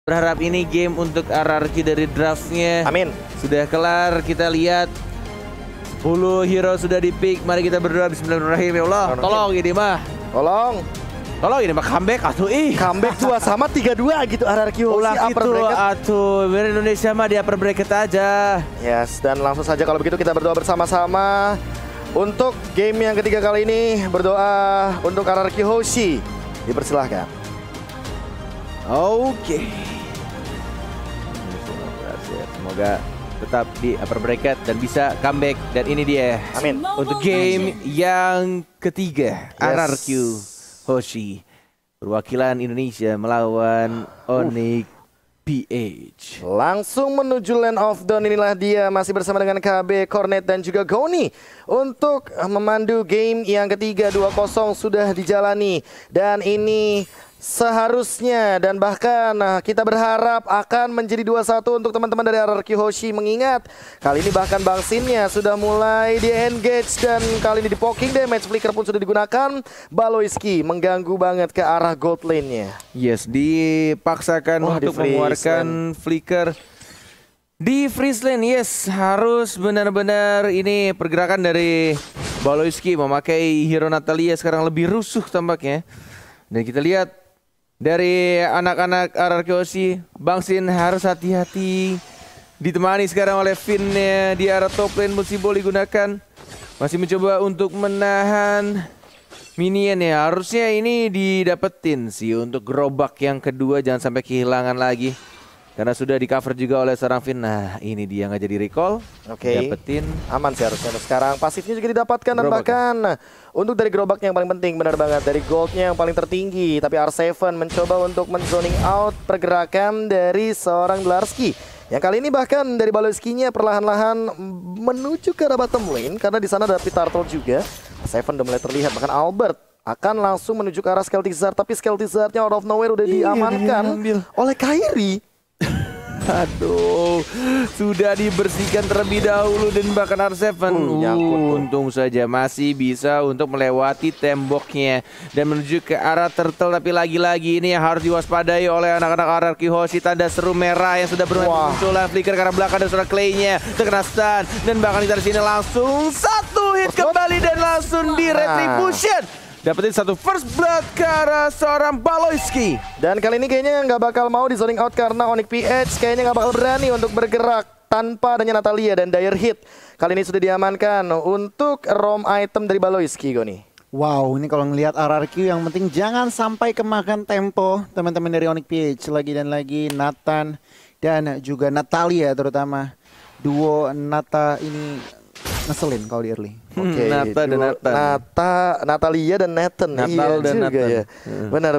berharap ini game untuk RRQ dari draftnya. Amin. Sudah kelar, kita lihat 10 hero sudah di pick. Mari kita berdoa bismillahirrahmanirrahim. Ya Allah, tolong ini mah. Tolong ini mah comeback atuh Comeback 2 sama 3-2 gitu RRQ ulah upper gitu bracket. atuh. Biar Indonesia mah di upper bracket aja. Yes, dan langsung saja kalau begitu kita berdoa bersama-sama untuk game yang ketiga kali ini. Berdoa untuk RRQ Hoshi. Dipersilahkan. Oke. Semoga tetap di upper bracket dan bisa comeback. Dan ini dia. Amin. Untuk game yang ketiga, RRQ Hoshi perwakilan Indonesia melawan Onyx PH. Langsung menuju Land of Dawn, inilah dia masih bersama dengan KB, Cornet dan juga Goni untuk memandu game yang ketiga. 2-0 sudah dijalani dan ini seharusnya dan bahkan kita berharap akan menjadi 2-1 untuk teman-teman dari RRQ Hoshi, mengingat kali ini bahkan Bang Sinnya sudah mulai di-engage dan kali ini di poking damage, flicker pun sudah digunakan. Baloyski mengganggu banget ke arah gold lane-nya. Yes, dipaksakan untuk mengeluarkan flicker di freeze lane. Yes, harus benar-benar ini pergerakan dari Baloyski memakai hero Natalia sekarang lebih rusuh tampaknya. Dan kita lihat dari anak-anak RRQ Hoshi, Bang Sin harus hati-hati. Ditemani sekarang oleh Finn-nya di arah top lane, Musibo digunakan. Masih mencoba untuk menahan minion ya. Harusnya ini didapetin sih untuk gerobak yang kedua, jangan sampai kehilangan lagi. Karena sudah di cover juga oleh seorang Finn. Nah ini dia nggak jadi recall. Oke. Dapetin. Aman sih harusnya. Sekarang pasifnya juga didapatkan dan bahkan untuk dari gerobaknya yang paling penting, benar banget, dari goldnya yang paling tertinggi. Tapi R7 mencoba untuk men-zoning out pergerakan dari seorang Dlarsky. Yang kali ini bahkan dari Baloyski-nya perlahan-lahan menuju ke arah bottom lane. Karena di sana ada Pit Turtle juga. R7 udah mulai terlihat, bahkan Albert akan langsung menuju ke arah Skeltizard. Tapi Skeltizard-nya out of nowhere udah diamankan oleh Kairi. Aduh, sudah dibersihkan terlebih dahulu dan bahkan R7 untung saja masih bisa untuk melewati temboknya dan menuju ke arah turtle. Tapi lagi-lagi ini yang harus diwaspadai oleh anak-anak RRQ Hoshi, tanda seru merah yang sudah bermunculan. Flicker ke arah belakang dan seorang Clay-nya terkena stun dan bahkan di sini langsung satu hit kembali dan langsung di retribution. Dapetin satu first blood ke arah seorang Baloyski. Dan kali ini kayaknya nggak bakal mau di zoning out karena Onyx PH kayaknya nggak bakal berani untuk bergerak tanpa adanya Natalia dan Dire Hit. Kali ini sudah diamankan untuk ROM item dari Baloyski, Goni. Wow, ini kalau ngelihat RRQ yang penting jangan sampai kemakan tempo teman-teman dari Onyx PH. Lagi dan lagi Nathan dan juga Natalia, terutama duo Nata ini ngeselin kalau di early. Oke, Natalia dan Nathan. Natal dan juga Nathan. Ya. Benar.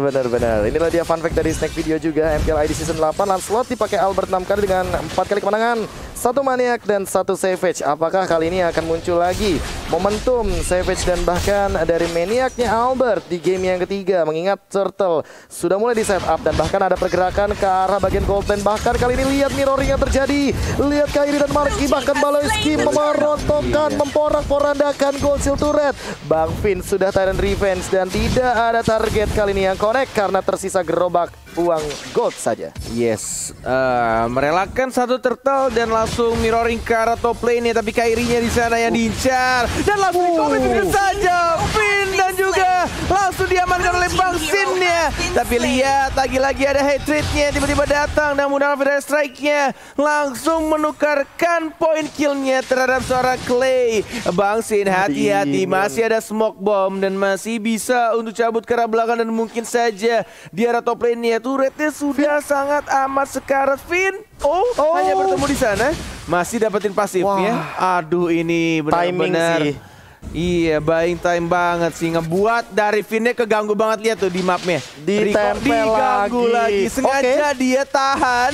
Inilah dia fun fact dari Snack Video juga. MPL ID Season 8 Lancelot dipakai Albert 6 kali dengan 4 kali kemenangan, 1 Maniac dan 1 Savage. Apakah kali ini akan muncul lagi momentum Savage dan bahkan dari Maniacnya Albert di game yang ketiga? Mengingat Turtle sudah mulai di set up dan bahkan ada pergerakan ke arah bagian gold lane. Bahkan kali ini lihat mirroring yang terjadi. Lihat Kairi dan Marky, bahkan Baloyski memerotokkan, memporak-porandakan Gold Seal Turret. Bang Finn sudah Tyrant Revenge dan tidak ada target kali ini yang connect karena tersisa gerobak uang gold saja. Yes, merelakan satu turtle dan langsung mirroring ke arah top lane-nya, tapi Kairi-nya di sana yang diincar dan langsung di-commit begitu saja. Finn dan juga langsung diamankan oleh Bang Sin-nya. Tapi lihat lagi-lagi ada hatred-nya tiba-tiba datang dan mudah Federal Strike-nya langsung menukarkan poin kill-nya terhadap seorang Clay. Bang Sin hati-hati, masih ada smoke bomb dan masih bisa untuk cabut ke arah belakang dan mungkin saja di arah top lane-nya. Turretnya sudah sangat amat sekarat. Finn hanya bertemu di sana, masih dapetin pasifnya. Aduh, ini benar-benar iya, buying time banget sih, ngebuat dari Finn-nya keganggu banget. Lihat tuh di mapnya, diganggu lagi. Sengaja dia tahan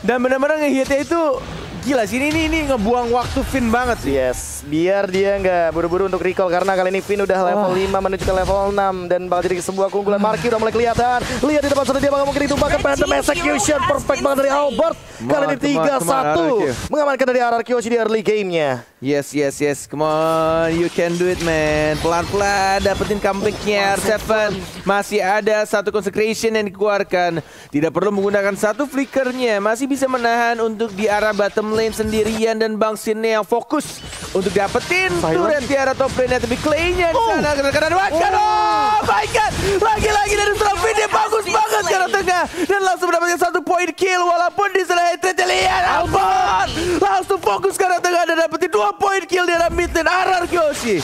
dan benar-benar ngehitnya itu gila sih. Ini ngebuang waktu Finn banget sih. Yes, biar dia nggak buru-buru untuk recall karena kali ini Finn udah level 5 menuju ke level 6 dan bakal jadi sebuah keunggulan. Marky udah mulai kelihatan. Lihat di depan sana dia bakal mungkin ditumbangkan Phantom Execution perfect banget dari Albert. Kali ini 3-1 mengamankan dari RRQ di early game-nya. Yes, come on, you can do it man. Pelan-pelan dapetin comeback-nya. R7 masih ada satu consecration yang dikeluarkan. Tidak perlu menggunakan satu flickernya, masih bisa menahan untuk di arah bottom lane sendirian. Dan Bang Sinnya yang fokus untuk dapetin turret di arah top lane. Tapi Clay-nya di sana kadang-kadang oh my god, lagi-lagi dari Strafin dia bagus banget ke arah tengah dan langsung mendapatkan 1 point kill. Walaupun di sana Hatred lihat Albert langsung fokus ke arah tengah dan dapetin 2 point kill di arah mid lane RRQ.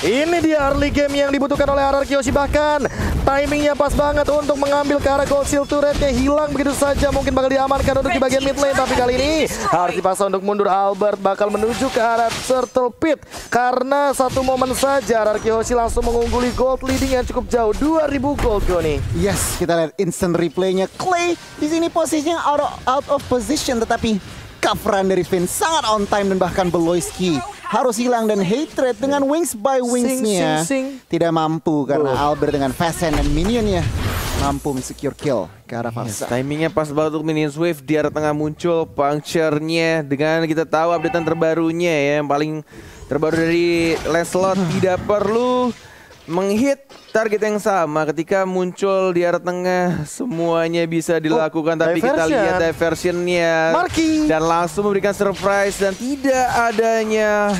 Ini dia early game yang dibutuhkan oleh RRQ, bahkan timingnya pas banget untuk mengambil ke arah gold shield. Turretnya hilang begitu saja, mungkin bakal diamankan untuk di bagian mid lane, tapi kali ini harus dipaksa untuk mundur. Albert bakal menuju ke arah Turtle Pit karena satu momen saja RRQ langsung mengungguli gold leading yang cukup jauh 2000 gold nih. Yes, kita lihat instant replaynya. Clay di sini posisinya out of position, tetapi coveran dari Finn sangat on time dan bahkan Beloyski harus hilang dan Hatred dengan wings by wingsnya tidak mampu karena Albert dengan fast hand dan minionnya mampu secure kill ke arah Faksa. Timingnya pas banget untuk minions wave di arah tengah muncul puncture-nya dengan kita tahu updatean terbarunya ya, yang paling terbaru dari Lancelot tidak perlu menghit target yang sama ketika muncul di arah tengah, semuanya bisa dilakukan. Tapi kita lihat diversionnya dan langsung memberikan surprise dan tidak adanya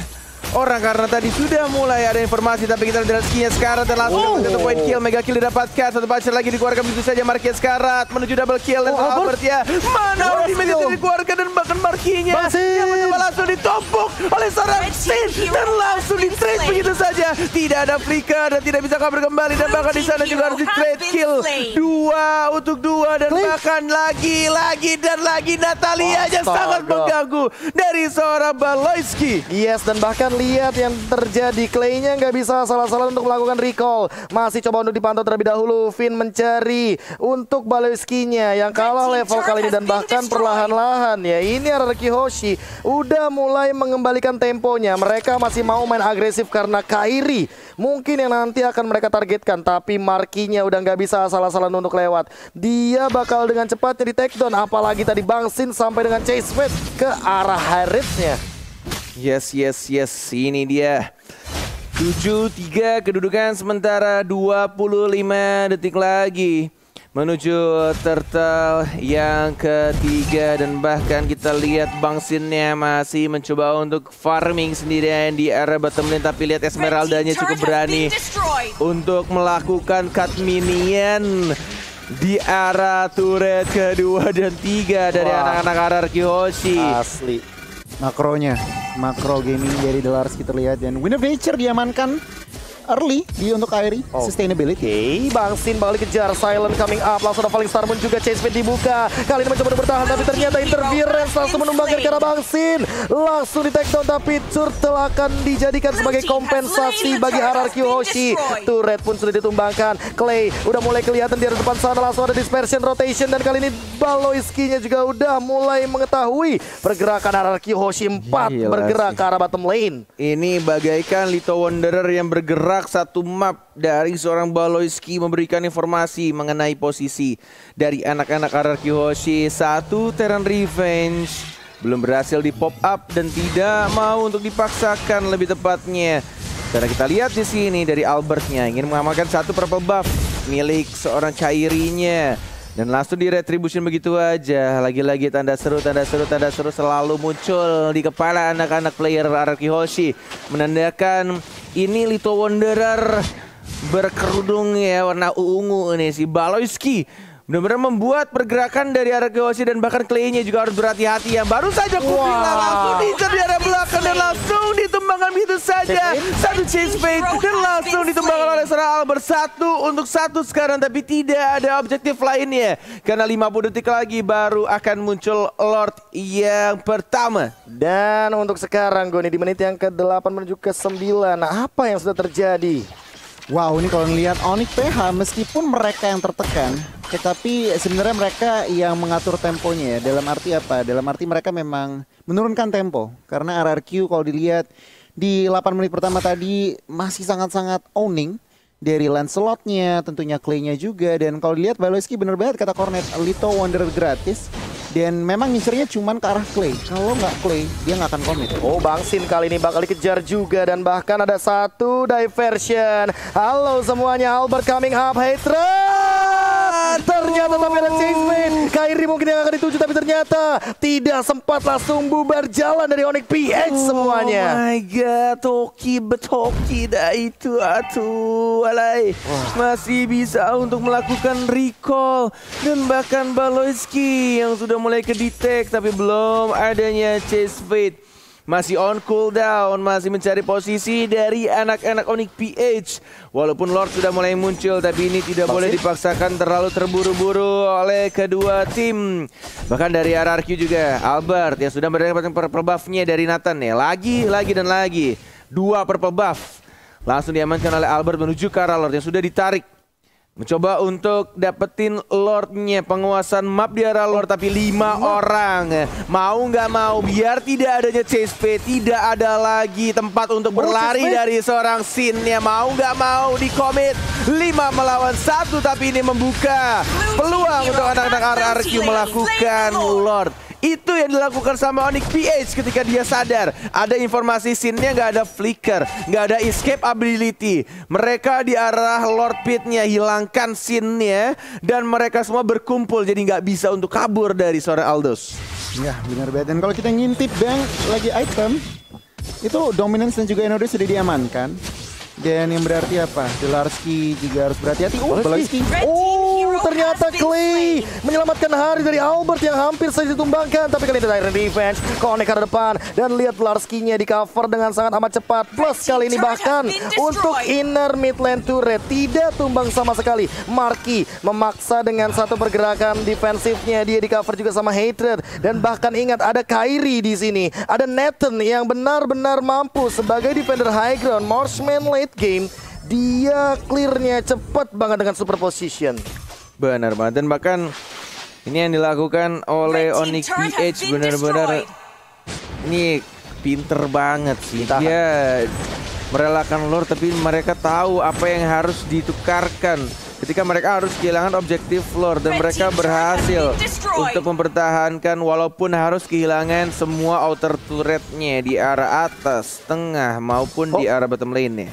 orang karena tadi sudah mulai ada informasi. Tapi kita lihat skill-nya Scarlet dan langsung dapat 1 point kill, mega kill didapatkan. 1 puncher lagi dikeluarkan begitu saja. Marky Scarlet menuju double kill dan Albert ya mana ultimate itu dikeluarkan dan bahkan Marky-nya yang mencoba langsung ditumpuk oleh seorang Sin dan langsung di trade begitu saja. Tidak ada flicker dan tidak bisa kabur kembali dan bahkan di sana juga harus di trade kill 2 untuk 2 dan bahkan lagi dan lagi Natalia yang sangat mengganggu dari seorang Beloyski. Yes, dan bahkan lihat yang terjadi, Clay-nya nggak bisa salah-salah untuk melakukan recall. Masih coba untuk dipantau terlebih dahulu. Finn mencari untuk Beloyski-nya yang kalah level kali ini dan bahkan perlahan-lahan ya. Ini RRQ Hoshi udah mulai mengembalikan temponya. Mereka masih mau main agresif karena Kairi mungkin yang nanti akan mereka targetkan. Tapi Marky-nya udah nggak bisa asal-asalan untuk lewat. Dia bakal dengan cepatnya di take down. Apalagi tadi Bang Sin sampai dengan chase wave ke arah Harriet-nya. Yes, ini dia 7-3 kedudukan sementara 25 detik lagi menuju Turtle yang ketiga dan bahkan kita lihat Bang Sin-nya masih mencoba untuk farming sendirian di area bottom lane. Tapi lihat Esmeralda-nya cukup berani untuk melakukan cut minion di arah turret kedua dan 3 dari anak-anak RRQ Hoshi. Asli makronya, makro gaming dari The Lars kita lihat dan Wind of Nature diamankan early di untuk Kairi sustainability. Bang Sin bakal dikejar, silent coming up, langsung ada Falling Star Moon juga, chase speed dibuka. Kali ini mencoba bertahan tapi ternyata interference langsung menumbangkan ke arah Bang Sin. Langsung di take down tapi Turtle akan dijadikan sebagai kompensasi bagi RRQ Hoshi. Turret pun sudah ditumbangkan. Clay udah mulai kelihatan di depan sana, langsung ada dispersion rotation dan kali ini Beloyski-nya juga udah mulai mengetahui pergerakan RRQ Hoshi 4 bergerak ke arah bottom lane. Ini bagaikan Little Wanderer yang bergerak satu map dari seorang Beloyski memberikan informasi mengenai posisi dari anak-anak RRQ Hoshi. 1 Terran Revenge belum berhasil di pop up dan tidak mau untuk dipaksakan lebih tepatnya. Karena kita lihat di sini dari Albertnya ingin mengamalkan 1 purple buff milik seorang Kairi-nya. Dan langsung di retribution begitu aja. Lagi-lagi tanda seru selalu muncul di kepala anak-anak player RRQ Hoshi. Menandakan ini Little Wanderer berkerudung ya warna ungu nih si Beloyski. Benar-benar membuat pergerakan dari RRQ Hoshi dan bahkan Clay-nya juga harus berhati-hati. Yang baru saja Kupila langsung diincar di arah belakang dan langsung ditumbangkan begitu saja. 1 chase fade dan langsung ditumbangkan oleh seorang Albert. 1 untuk 1 sekarang tapi tidak ada objektif lainnya. Karena 50 detik lagi baru akan muncul Lord yang pertama. Dan untuk sekarang Goni di menit yang ke-8 menuju ke-9, nah apa yang sudah terjadi? Wow, ini kalau ngelihat Onyx PH meskipun mereka yang tertekan, tetapi sebenarnya mereka yang mengatur temponya ya. Dalam arti apa? Dalam arti mereka memang menurunkan tempo. Karena RRQ kalau dilihat di 8 menit pertama tadi masih sangat-sangat owning dari Lancelot-nya, tentunya Clay-nya juga. Dan kalau dilihat Baloyski bener banget kata Cornet, Lito Wanderer gratis. Dan memang ngincernya cuman ke arah Clay. Kalau nggak Clay, dia nggak akan commit. Oh, Bang Sin kali ini bakal dikejar juga. Dan bahkan ada satu diversion. Halo semuanya, Albert coming up, Hatred! Ternyata tapi ada chase fade. Kairi mungkin yang akan dituju, tapi ternyata tidak sempat, langsung bubar jalan dari Onyx PH semuanya. Oh my god, Toki betoki dah itu atuh. Alay. Masih bisa untuk melakukan recall. Dan bahkan Baloyski yang sudah mulai kedetek, tapi belum adanya chase fade. Masih on cooldown, masih mencari posisi dari anak-anak Onyx PH. Walaupun Lord sudah mulai muncul, tapi ini tidak boleh dipaksakan terlalu terburu-buru oleh kedua tim. Bahkan dari RRQ juga, Albert yang sudah mendapatkan purple buff-nya dari Nathan ya. Lagi dan lagi. 2 purple buff. Langsung diamankan oleh Albert menuju ke arah Lord yang sudah ditarik. Mencoba untuk dapetin Lordnya, penguasaan map di arah Lord, tapi 5 orang. Mau nggak mau, biar tidak adanya chase fade, tidak ada lagi tempat untuk berlari dari seorang Sin ya. Mau nggak mau di commit 5 melawan 1, tapi ini membuka peluang untuk anak-anak RRQ melakukan Lord. Itu yang dilakukan sama Onyx PH ketika dia sadar ada informasi Sin-nya, nggak ada flicker, nggak ada escape ability. Mereka di arah Lord Pit-nya, hilangkan Sin-nya, dan mereka semua berkumpul jadi nggak bisa untuk kabur dari seorang Aldous. Ya benar banget. Dan kalau kita ngintip Bang lagi item itu Dominance dan juga Enode sudah diamankan. Dan yang berarti apa? Delarski juga harus berhati-hati. Baloyski. Ternyata Clay menyelamatkan hari dari Albert yang hampir saja ditumbangkan. Tapi kali ini Tyrant Revenge connect ke depan. Dan lihat Larski-nya di cover dengan sangat amat cepat. Plus kali ini bahkan untuk inner mid lane turret tidak tumbang sama sekali. Marky memaksa dengan satu pergerakan defensifnya, dia di cover juga sama Hatred. Dan bahkan ingat ada Kairi di sini. Ada Nathan yang benar-benar mampu sebagai defender high ground. Marksman late game, dia clearnya cepat banget dengan super position. Benar banget, dan bahkan ini yang dilakukan oleh Onyx PH benar-benar ini pinter banget sih. Dia merelakan Lord, tapi mereka tahu apa yang harus ditukarkan ketika mereka harus kehilangan objektif Lord, dan mereka berhasil untuk mempertahankan walaupun harus kehilangan semua outer turretnya di arah atas, tengah maupun di arah bottom lane-nya.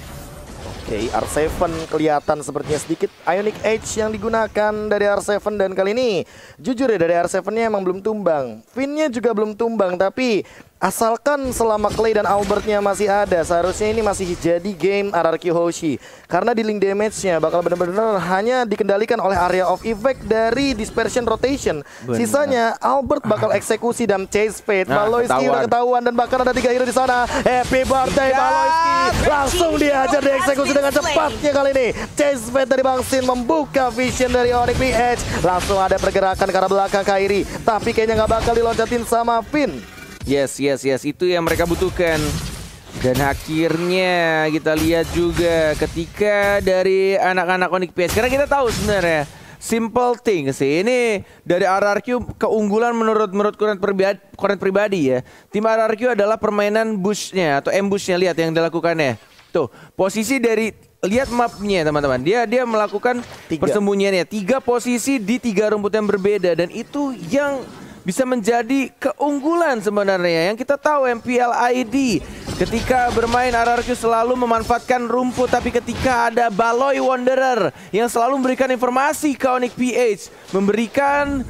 Oke, R7 kelihatan sepertinya sedikit Ionic Edge yang digunakan dari R7, dan kali ini jujur ya dari R7-nya emang belum tumbang. Finn-nya juga belum tumbang, tapi asalkan selama Clay dan Albert-nya masih ada, seharusnya ini masih jadi game RRQ Hoshi. Karena di link damage-nya bakal benar-benar hanya dikendalikan oleh area of effect dari dispersion rotation. Sisanya Albert bakal eksekusi dan chase fade. Baloyski udah ketahuan, dan bahkan ada 3 hero di sana. Happy birthday Baloyski. Langsung dihajar, dieksekusi dengan cepatnya kali ini. Chase fade dari Bang Sin membuka vision dari Onyx PH. Langsung ada pergerakan ke arah belakang Kairi, tapi kayaknya nggak bakal diloncatin sama Finn. Yes, itu yang mereka butuhkan. Dan akhirnya kita lihat juga ketika dari anak-anak Onyx PH. Karena kita tahu sebenarnya simple thing sih, ini dari RRQ keunggulan menurut Cornet pribadi ya. Tim RRQ adalah permainan bush-nya atau ambush-nya, lihat yang dilakukannya. Tuh, posisi dari, lihat mapnya teman-teman. Dia melakukan persembunyiannya 3 posisi di 3 rumput yang berbeda, dan itu yang bisa menjadi keunggulan sebenarnya. Yang kita tahu MPL ID ketika bermain RRQ selalu memanfaatkan rumput, tapi ketika ada Baloy Wanderer yang selalu memberikan informasi ke Onyx PH, memberikan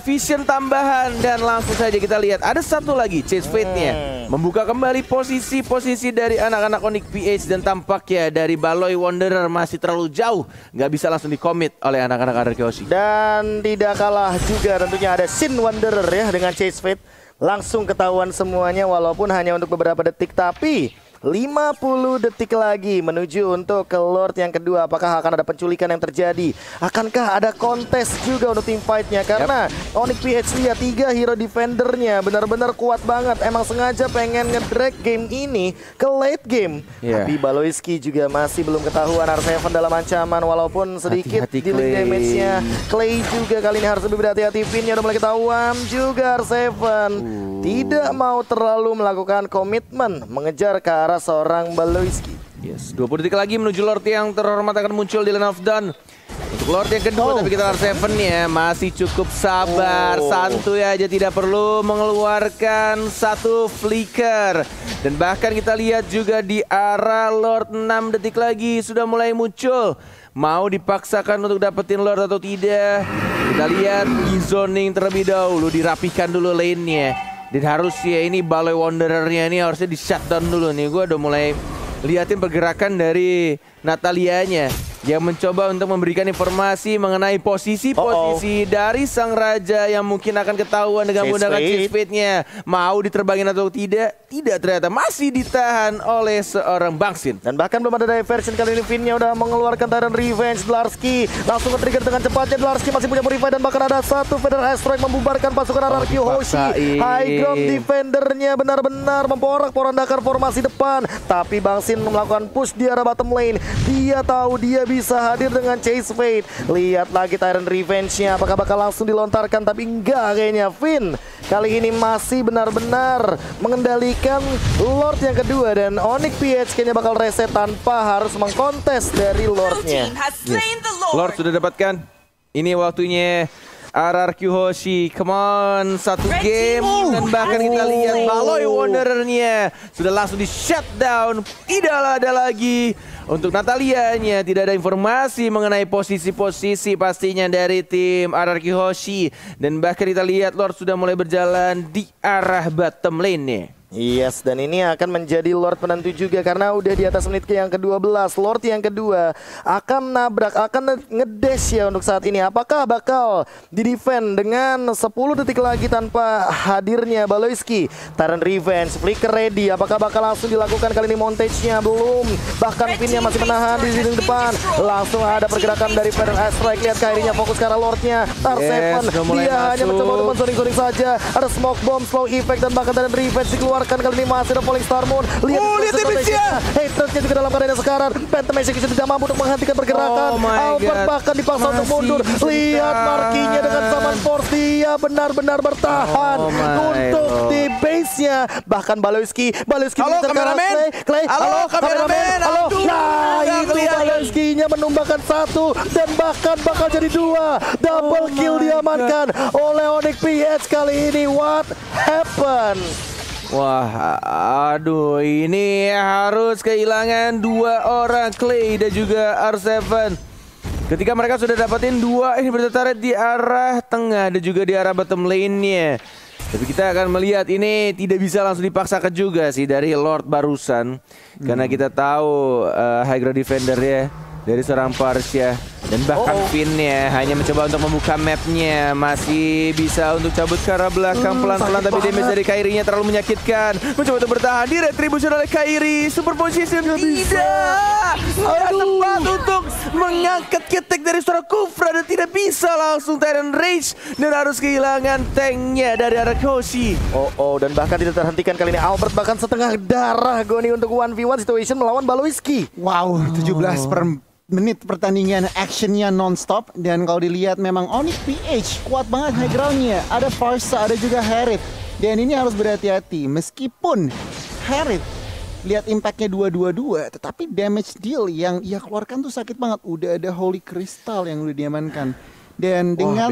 vision tambahan, dan langsung saja kita lihat ada satu lagi chase fade-nya membuka kembali posisi-posisi dari anak-anak Onyx PH, dan tampaknya dari Baloy Wanderer masih terlalu jauh, nggak bisa langsung di-commit oleh anak-anak RRQ Hoshi. Dan tidak kalah juga tentunya ada Sin Wanderer ya dengan chase fade. Langsung ketahuan semuanya walaupun hanya untuk beberapa detik, tapi 50 detik lagi menuju untuk ke Lord yang kedua. Apakah akan ada penculikan yang terjadi? Akankah ada kontes juga untuk tim fight-nya? Karena Onyx PH lihat 3 hero defendernya benar-benar kuat banget. Emang sengaja pengen ngedrag game ini ke late game. Tapi Baloyski juga masih belum ketahuan. R7 dalam ancaman walaupun sedikit dealing damage-nya. Clay juga kali ini harus lebih berhati-hati. Finnya udah mulai ketahuan juga. R7 tidak mau terlalu melakukan komitmen mengejar ke arah seorang Baloyski. Yes, 20 detik lagi menuju Lord yang terhormat akan muncul di Lane of Dawn. Untuk Lord yang kedua, tapi kita R7 ya masih cukup sabar, santuy aja, tidak perlu mengeluarkan satu flicker. Dan bahkan kita lihat juga di arah Lord 6 detik lagi sudah mulai muncul. Mau dipaksakan untuk dapetin Lord atau tidak? Kita lihat di zoning terlebih dahulu, dirapihkan dulu lane-nya. Dan harus ya ini Baloi Wanderer-nya ini harusnya di shutdown dulu nih. Gue udah mulai liatin pergerakan dari Natalianya yang mencoba untuk memberikan informasi mengenai posisi-posisi dari sang raja yang mungkin akan ketahuan dengan menggunakan chase fade-nya. Mau diterbangin atau tidak? Tidak, ternyata masih ditahan oleh seorang Bangsin. Dan bahkan belum ada diversion kali ini. Finnya udah mengeluarkan Tyrant Revenge. Dlarsky langsung ke-trigger dengan cepatnya. Dlarsky masih punya Purify dan bahkan ada satu Feather Asteroid membubarkan pasukan RRQ Hoshi. High ground defendernya benar-benar memporak-porandakan formasi depan. Tapi Bangsin melakukan push di arah bottom lane. Dia tahu dia bisa hadir dengan Chase Fade. Lihat lagi Tyrant Revenge-nya. Apakah bakal langsung dilontarkan? Tapi enggak kayaknya. Finn kali ini masih benar-benar mengendalikan Lord yang kedua. Dan Onyx PH kayaknya bakal reset tanpa harus mengkontes dari Lord-nya. Lord sudah dapatkan. Ini waktunya RRQ Hoshi, come on, satu game. Dan bahkan kita lihat Baloi Wanderer-nya sudah langsung di shutdown. Tidak ada lagi. Untuk Natalianya tidak ada informasi mengenai posisi-posisi pastinya dari tim RRQ Hoshi. Dan bahkan kita lihat Lord sudah mulai berjalan di arah bottom lane-nya. Yes, dan ini akan menjadi Lord penentu juga karena udah di atas menit ke yang ke-12. Lord yang kedua akan nabrak, akan ngedash ya untuk saat ini. Apakah bakal di-defend dengan 10 detik lagi tanpa hadirnya Baloyski? Tyrant Revenge, flicker ready. Apakah bakal langsung dilakukan kali ini montage-nya? Belum. Bahkan Finnya masih menahan di sini depan. Langsung ada pergerakan dari Feather Astrike. Lihat Kairinya fokus ke arah Lord-nya. R7 dia hanya mencoba untuk men-zoning saja. Ada smoke bomb, slow effect dan bahkan Tyrant Revenge dikeluarkan. Kali ini masih ada Falling Star Moon. Lihat damage-nya. Hatred-nya juga dalam keadaan sekarang. Phantom Execution tidak mampu untuk menghentikan pergerakan. Albert bahkan dipaksa untuk mundur. Lihat Markinya dengan Summon Force. Dia benar-benar bertahan untuk di base-nya. Bahkan Baloyski halo kameramen. Clay. Halo kameramen. Halo. Nah, itu Baloyski-nya menumbangkan satu dan bahkan bakal jadi dua. Double kill diamankan oleh Onyx PH kali ini. What happened? Wah, aduh, ini harus kehilangan dua orang, Clay dan juga R7. Ketika mereka sudah dapatin dua, ini bertarik di arah tengah dan juga di arah bottom lane-nya. Tapi kita akan melihat ini tidak bisa langsung dipaksakan juga sih dari Lord barusan. Karena kita tahu high ground defender ya dari seorang Parsia. Dan bahkan Finn-nya hanya mencoba untuk membuka map-nya. Masih bisa untuk cabut ke arah belakang pelan-pelan. Tapi damage dari Kairi-nya terlalu menyakitkan. Mencoba untuk bertahan. Di retribution oleh Kairi. Super position tidak. Ada tempat untuk mengangkat ketek dari seorang Kufra. Dan tidak bisa langsung Tyrant Rage. Dan harus kehilangan tanknya dari arah Hoshi. Dan bahkan tidak terhentikan kali ini. Albert bahkan setengah darah Goni untuk 1v1 situation melawan Baloyski. Wow, 17 per menit pertandingan, actionnya non-stop. Dan kalau dilihat memang Onyx PH kuat banget high groundnya. Ada Farsa, ada juga Harith. Dan ini harus berhati-hati. Meskipun Harith lihat impactnya 222, tetapi damage deal yang ia keluarkan tuh sakit banget. Udah ada Holy Crystal yang udah diamankan. Dan dengan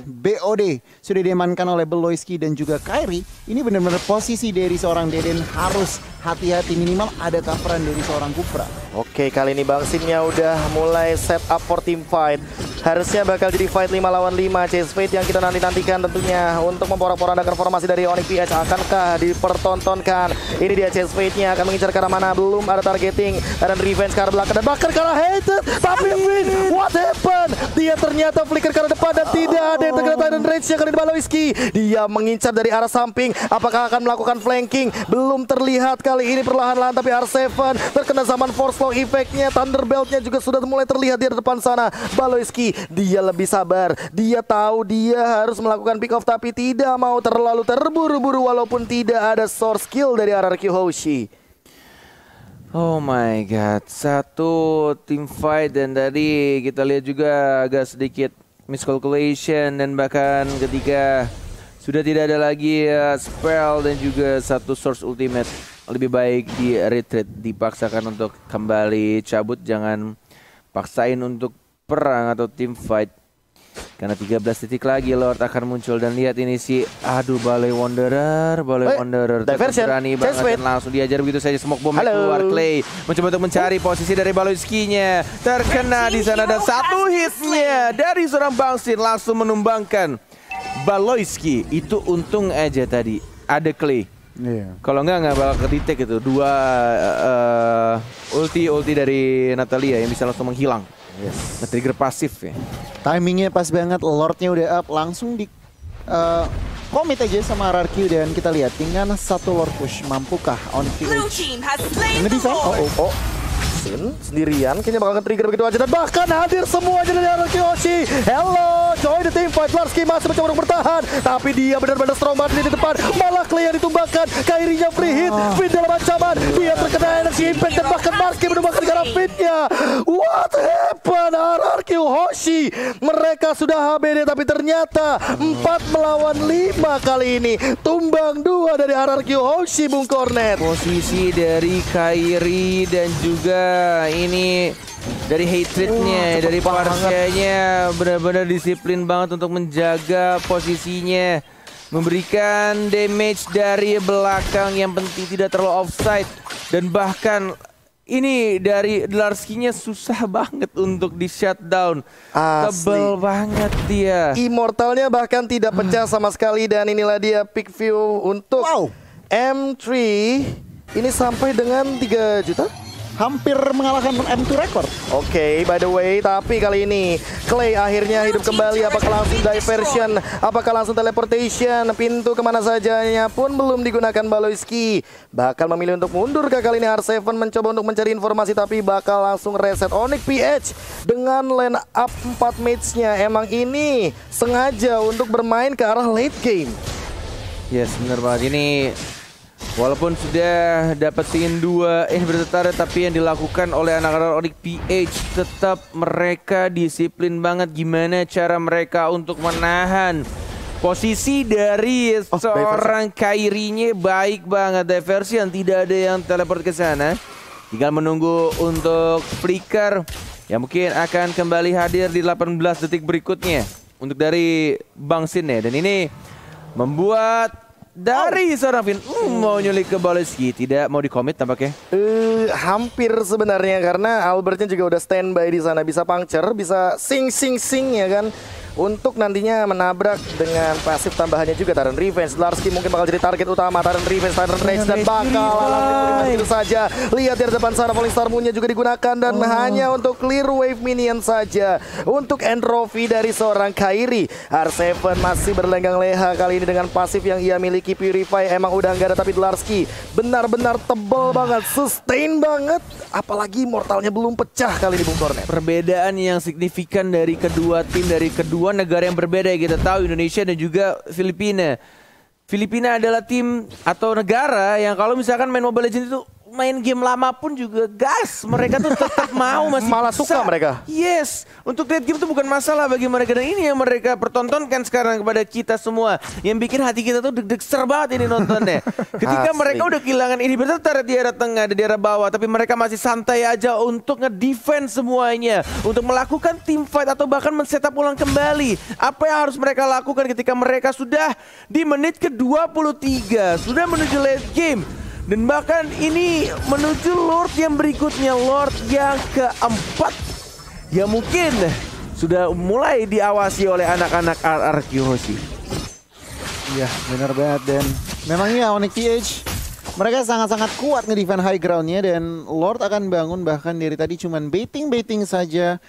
BOD sudah diamankan oleh Baloyski dan juga Kairi. Ini benar-benar posisi dari seorang Deden harus hati-hati, minimal ada coveran dari seorang Kufra. Oke, kali ini Bangsinnya udah mulai set up for team fight. Harusnya bakal jadi fight 5 lawan 5. Chase Fate yang kita nantikan tentunya untuk memporak-porandakan formasi dari Onyx PH. Akankah dipertontonkan? Ini dia Chase Fate-nya akan mengincar ke arah mana? Belum ada targeting dan revenge ke arah belakang dan bahkan ke arah hated. Tapi what happened? Dia ternyata flicker ke arah depan dan tidak ada yang terkena Titan Rage yang kali Baloyski. Dia mengincar dari arah samping. Apakah akan melakukan flanking? Belum terlihat kali ini perlahan-lahan, tapi R7 terkena zaman force low effect-nya. Thunderbelt-nya juga sudah mulai terlihat di depan sana. Baloyski, dia lebih sabar. Dia tahu dia harus melakukan pick off tapi tidak mau terlalu terburu-buru walaupun tidak ada source kill dari RRQ Hoshi. Oh my god, satu team fight dan tadi kita lihat juga agak sedikit miscalculation dan bahkan ketika sudah tidak ada lagi spell dan juga satu source ultimate, lebih baik di retreat, dipaksakan untuk kembali cabut, jangan paksain untuk perang atau team fight. Karena 13 titik lagi Lord akan muncul dan lihat ini si Balai Wanderer diversion, berani banget dan langsung diajar begitu saja smoke bomb keluar. Clay mencoba untuk mencari posisi dari Baloyski-nya, terkena di sana dan satu hitnya dari seorang Bangsin langsung menumbangkan Baloyski. Itu untung aja tadi ada Clay. Kalau nggak bakal kedetek itu dua ulti dari Natalia yang bisa langsung menghilang. Nge-trigger pasif ya. Timingnya pas banget, Lordnya udah up, langsung di commit aja sama RRQ dan kita lihat tinggal satu Lord push. Mampukah Onyx PH nge-defend? Sin sendirian kayaknya bakal trigger begitu aja dan bahkan hadir semuanya dari RRQ Hoshi. Hello, join the team fight. Larski masih mencoba untuk bertahan tapi dia benar-benar strong banget di depan. Malah Clay yang ditumbangkan, Kairinya free hit, Fit dalam ancaman, dia terkena energi impact dan bahkan Marski menumbangkan gara Fitnya. What happened RRQ Hoshi? Mereka sudah HBD tapi ternyata 4 melawan 5 kali ini. Tumbang 2 dari RRQ Hoshi, Bung Cornet. Posisi dari Kairi dan juga ini dari hatrednya, dari Parsianya benar-benar disiplin banget untuk menjaga posisinya, memberikan damage dari belakang yang penting tidak terlalu offside dan bahkan ini dari Larski-nya susah banget untuk di shutdown. Tebel banget dia. Immortalnya bahkan tidak pecah sama sekali dan inilah dia pick view untuk M3 ini sampai dengan 3 juta. Hampir mengalahkan M2 record. Oke, by the way, tapi kali ini Clay akhirnya hidup kembali. Apakah langsung diversion? Apakah langsung teleportation? Pintu kemana sajanya pun belum digunakan Baloyski. Bakal memilih untuk mundur ke kali ini. R7 mencoba untuk mencari informasi tapi bakal langsung reset Onyx PH dengan line up 4 mates-nya. Emang ini sengaja untuk bermain ke arah late game. Yes, benar banget ini. Walaupun sudah dapetin 2 bertetara tapi yang dilakukan oleh anak-anak Onyx PH tetap mereka disiplin banget gimana cara mereka untuk menahan posisi dari seorang Kairinya. Baik banget diversion, tidak ada yang teleport ke sana. Tinggal menunggu untuk flicker yang mungkin akan kembali hadir di 18 detik berikutnya untuk dari Bangsin ya. Dan ini membuat dari seorang Vin mau nyulik ke Baloyski, tidak mau di-commit tampaknya. Hampir sebenarnya karena Albertnya juga udah standby di sana, bisa puncture, bisa sing ya kan. Untuk nantinya menabrak dengan pasif tambahannya juga Tyrant Revenge. Larski mungkin bakal jadi target utama. Tyrant Revenge, Tyrant Rage dan bakal begitu saja. Lihat di depan sana Falling Star Moon-nya juga digunakan dan hanya untuk clear wave minion saja. Untuk entropy dari seorang Kairi. R7 masih berlenggang leha kali ini dengan pasif yang ia miliki. Purify emang udah nggak ada tapi Larski benar-benar tebal banget, sustain banget. Apalagi mortalnya belum pecah kali ini Bung Cornet. Perbedaan yang signifikan dari kedua tim, dari kedua negara yang berbeda. Kita tahu Indonesia dan juga Filipina. Filipina adalah tim atau negara yang kalau misalkan main Mobile Legends itu main game lama pun juga gas, mereka tuh tetap mau masih malah suka mereka. Yes, untuk trade game itu bukan masalah bagi mereka dan ini yang mereka pertontonkan sekarang kepada kita semua. Yang bikin hati kita tuh deg-deg banget ini nontonnya. Ketika mereka udah kehilangan ini bertatar di area tengah, di area bawah, tapi mereka masih santai aja untuk nge-defense semuanya, untuk melakukan team fight atau bahkan men-setup ulang kembali. Apa yang harus mereka lakukan ketika mereka sudah di menit ke-23, sudah menuju late game. Dan bahkan ini menuju Lord yang berikutnya, Lord yang keempat. Ya mungkin sudah mulai diawasi oleh anak-anak RRQ Hoshi. Iya, benar banget. Dan memangnya Onyx PH mereka sangat-sangat kuat nge-defend high ground-nya, dan Lord akan bangun bahkan dari tadi cuman baiting saja.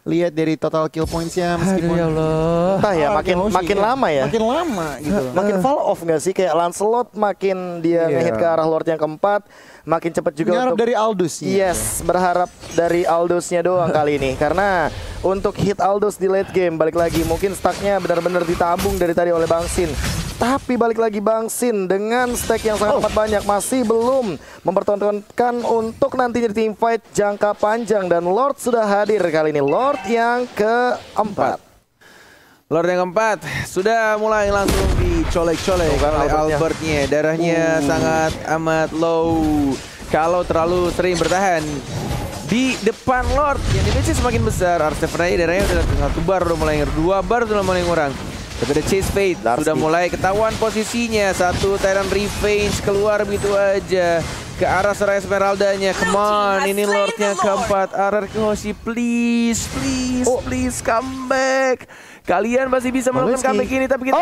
Lihat dari total kill points-nya meskipun ya Allah. Entah ya, makin lama ya. Makin lama gitu. Makin fall off nggak sih? Kayak Lancelot makin dia ngehit ke arah Lord yang keempat, makin cepat juga Berharap untuk dari Aldous. Yes, berharap dari Aldous-nya doang kali ini. Karena untuk hit Aldous di late game, balik lagi mungkin stacknya benar-benar ditabung dari tadi oleh Bang Sin. Tapi balik lagi Bang Sin dengan stack yang sangat amat banyak masih belum mempertontonkan untuk nantinya di team fight jangka panjang, dan Lord sudah hadir kali ini. Lord yang keempat. Lord yang keempat sudah mulai langsung dicolek-colek oleh Albertnya. Darahnya sangat amat low. Kalau terlalu sering bertahan di depan Lord yang dimiliki semakin besar. Arseven aja darahnya udah 1 bar udah mulai 2 bar udah mulai ngurang. Tapi ada Chase Fate sudah mulai ketahuan posisinya. Satu Tyrant Revenge keluar begitu aja ke arah Serah Esmeralda-nya. Come on, ini Lord-nya keempat. RRQ Hoshi, please come back. Kalian masih bisa melakukan comeback ini, tapi kita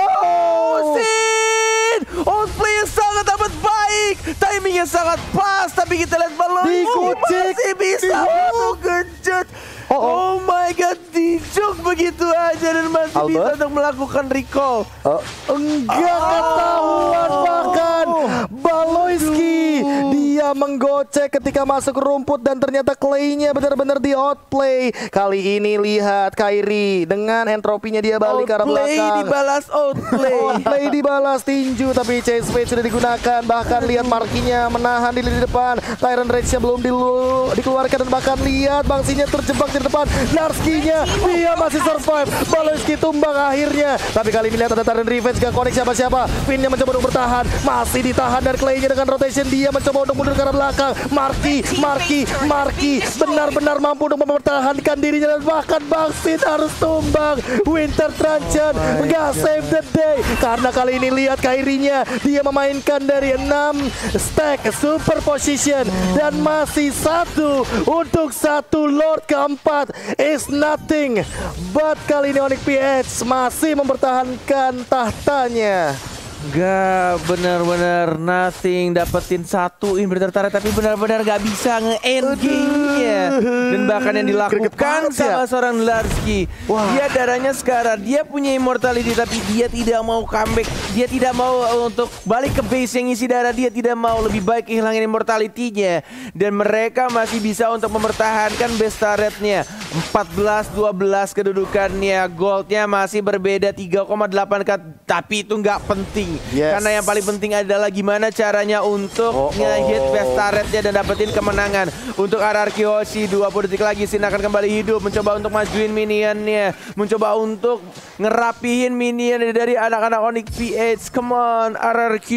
Sin! Outplay sangat amat baik, timingnya sangat pas, tapi kita lihat balon masih bisa kejut. Oh my god, dijuk begitu aja dan masih bisa untuk melakukan recall. Enggak ketahuan bahkan. Baloyski dia menggocek ketika masuk ke rumput, dan ternyata Clay-nya benar-benar di outplay. Kali ini lihat Kairi dengan entropinya dia balik ke arah belakang. Outplay dibalas outplay. Outplay dibalas tinju, tapi Chase Fate sudah digunakan. Bahkan lihat markinya menahan di lini depan. Tyrant Rage-nya belum dikeluarkan, dan bahkan lihat Bangsinya terjebak di depan. Narski-nya dia masih survive. Baloyski tumbang akhirnya. Tapi kali ini lihat ada Tyrant Revenge gak connect siapa-siapa. Finn-nya mencoba untuk bertahan, masih ditahan, dan Clay-nya dengan rotation dia mencoba untuk mundur ke arah belakang. Marky benar-benar mampu untuk mempertahankan dirinya, dan bahkan Bangsin harus tumbang. Winter Truncheon gak save the day, karena kali ini lihat Kairinya dia memainkan dari 6 stack super position, dan masih 1 untuk 1 Lord keempat is nothing. But kali ini Onyx PH masih mempertahankan tahtanya. Gak, benar-benar nothing, dapetin 1 inverter turret tapi benar-benar gak bisa nge-end game-nya. Dan bahkan yang dilakukan sama seorang Larski, dia darahnya sekarang, dia punya immortality tapi dia tidak mau comeback. Dia tidak mau untuk balik ke base yang isi darah, dia tidak mau, lebih baik hilangin immortality-nya. Dan mereka masih bisa untuk mempertahankan base turret-nya. 14-12 kedudukannya, goldnya masih berbeda 3,8k, tapi itu nggak penting. Karena yang paling penting adalah gimana caranya untuk nge-hit base turretnya dan dapetin kemenangan. Untuk RRQ Hoshi 20 detik lagi, Sin akan kembali hidup, mencoba untuk majuin minionnya, mencoba untuk ngerapihin minion dari anak-anak Onyx PH. Come on RRQ,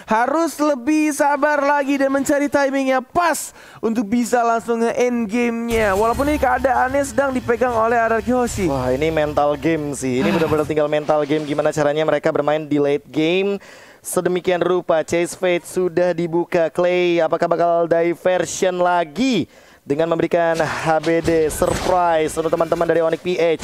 harus lebih sabar lagi dan mencari timing yang pas untuk bisa langsung nge-end game-nya. Walaupun ini keadaannya sedang dipegang oleh RRQ Hoshi. Wah, ini mental game sih. Ini benar-benar tinggal mental game, gimana caranya mereka bermain di late game. Sedemikian rupa Chase Fate sudah dibuka. Clay apakah bakal diversion lagi dengan memberikan HBD surprise untuk teman-teman dari Onyx PH.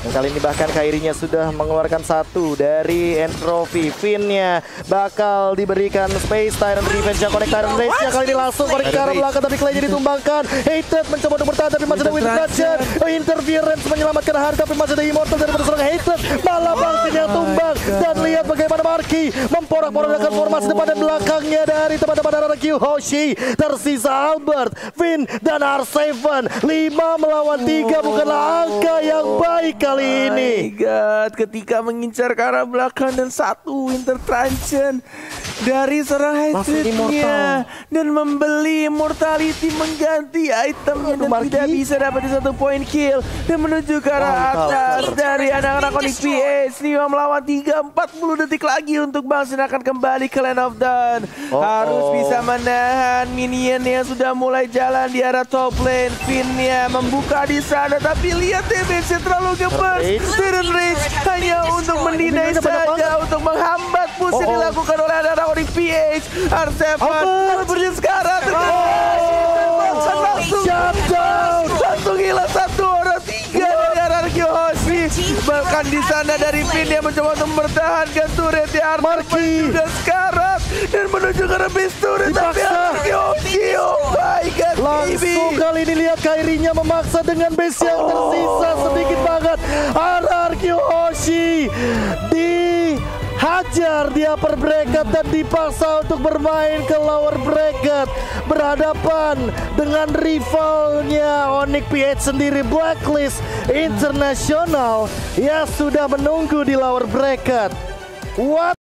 Dan kali ini bahkan Kairinya sudah mengeluarkan 1 dari entropy. Finn-nya bakal diberikan space. Tyrant Revenge yang connect Tyrant Rage-nya kali ini langsung connect ke arah belakang, tapi Clay-nya ditumbangkan. Hated mencoba untuk bertahan, tapi masih ada Winter Truncheon. Interference menyelamatkan harga, tapi masih ada Immortal dari seorang Hated. Malah Bangsin yang tumbang. Dan lihat bagaimana Marky memporak-porandakan formasi depan dan belakangnya dari teman-teman RRQ Hoshi. Tersisa Albert, Finn, dan R7. 5 melawan 3 bukanlah angka yang baik kali ini. My God, ketika mengincar ke arah belakang dan 1 Winter Truncheon dari seorang hatred-nya dan membeli immortality mengganti itemnya dan tidak bisa dapat 1 point kill dan menuju ke arah atas dari anak-anak Onyx PH. 5 melawan 3, 40 detik lagi untuk Bangsin akan kembali ke Land of Dawn. Harus bisa menahan minion yang sudah mulai jalan di arah top lane. Finn-nya membuka di sana, tapi lihat damage-nya terlalu gebas. Tyrant Rage hanya untuk mendinai saja, untuk menghambat push yang dilakukan oleh anak-anak Onyx PH. R7 Albertnya sekarang langsung shutdown, langsung hilang 1 orang 3 dari RRQ Tahan di sana dari Pin yang mencoba untuk mempertahankan turret ya. Marky Dan sekarang dan menuju ke rebis turret tapi Yoshi, oh my god, langsung kali ini lihat Kairinya memaksa dengan base yang tersisa sedikit banget. RRQ Hoshi dihajar di upper bracket dan dipaksa untuk bermain ke lower bracket, berhadapan dengan rivalnya Onyx PH sendiri, Blacklist International yang sudah menunggu di lower bracket. What?